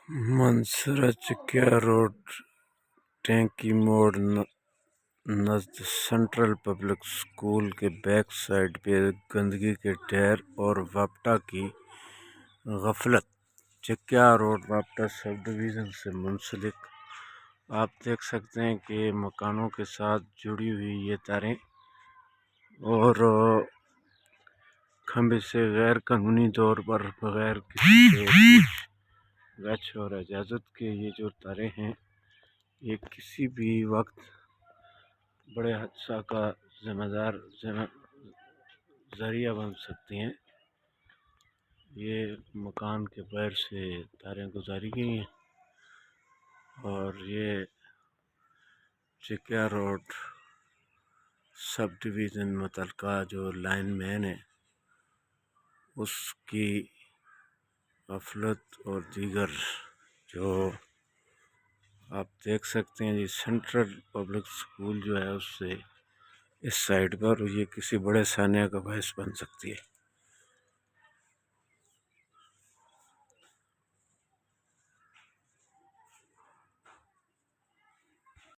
منصورہ چکیا روڈ، ٹینکی موڑ نزد central public school کے بیک سائڈ پہ گندگی کے ڈھیر اور وابٹا کی غفلت۔ چکیا روڈ وابٹا سب ڈویژن سے منسلک آپ دیکھ سکتے ہیں کہ مکانوں کے ساتھ جڑی ہوئی یہ تاریں اور کھمبے سے غیر قانونی طور پر بغیر کسی گچھ اور اجازت کے یہ جو تاریں ہیں یہ کسی بھی وقت بڑے حادثہ کا ذریعہ بن سکتی ہیں۔ یہ مکان کے باہر سے تاریں گزاری گئی ہیں اور یہ چکیا روڈ سب ڈویژن متعلقہ جو لائن مین ہے اس کی غفلت اور دیگر جو آپ دیکھ سکتے ہیں یہ سینٹرل پبلک اسکول جو ہے اس سے اس سائڈ پر یہ کسی بڑے سانحہ کا باعث بن سکتی ہے۔